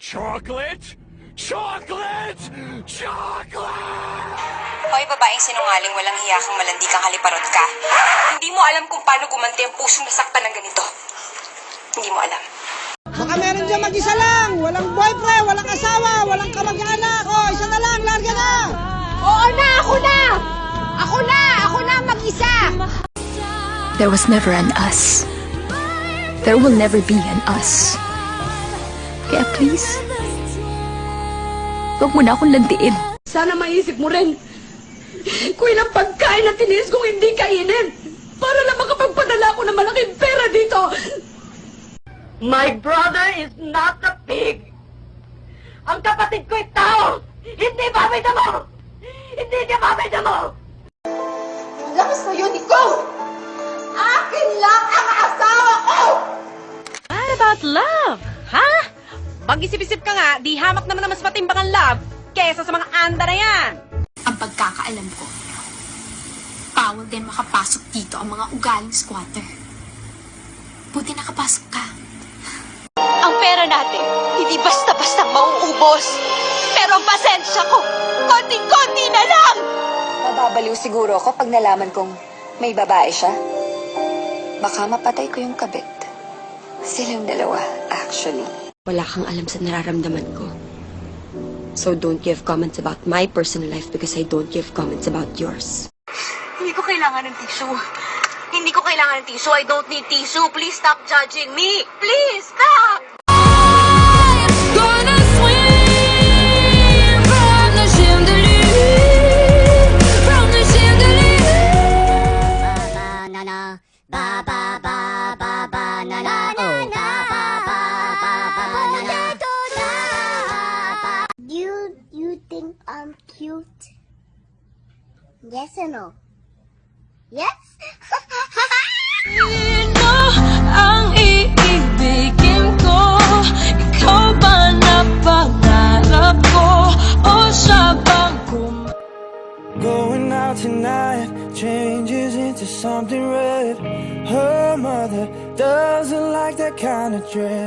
Chocolate? Chocolate! Chocolate! Hoy, babaeng sinungaling, walang hiya kang malandi kang haliparot ka. Hindi mo alam kung paano gumanti ang pusong nasaktan ng ganito. Hindi mo alam. Baka meron dyan mag-isa lang. Walang boyfriend, walang asawa, walang kamag-anak. O, isa na lang, larga na. Oo na, ako na! Ako na mag-isa! There was never an us. There will never be an us. Kaya please, huwag mo na akong lantiin. Sana maisip mo rin kung ilang pagkain na tinis kung hindi kainin para lang makapagpadala ako ng malaking pera dito. My brother is not a pig. Ang kapatid ko'y tao. Hindi babay na mo. Hindi niya babay na mo. Lakas na yun, ikaw. Akin lang ang asawa ko. What about love? Ha? Mag-isip-isip ka nga, di hamak naman na mas matimbang ang love kesa sa mga anda na yan. Ang pagkakaalam ko, bawal din makapasok dito ang mga ugaling squatter. Buti nakapasok ka. Ang pera natin, hindi basta-basta mauubos. Pero ang pasensya ko, konting-konti na lang! Mababaliw siguro ako pag nalaman kong may babae siya. Baka mapatay ko yung kabit. Silang dalawa, actually. Wala kang alam sa nararamdaman ko. So don't give comments about my personal life because I don't give comments about yours. Hindi ko kailangan ng tissue. Hindi ko kailangan ng tissue. I don't need tissue. Please stop judging me. Please, stop! You think I'm cute? Yes or no? Yes? Ang iibigin ko, ikaw ba na pangarap ko, o siya bang Going out tonight changes into something red. Her mother doesn't like that kind of dress.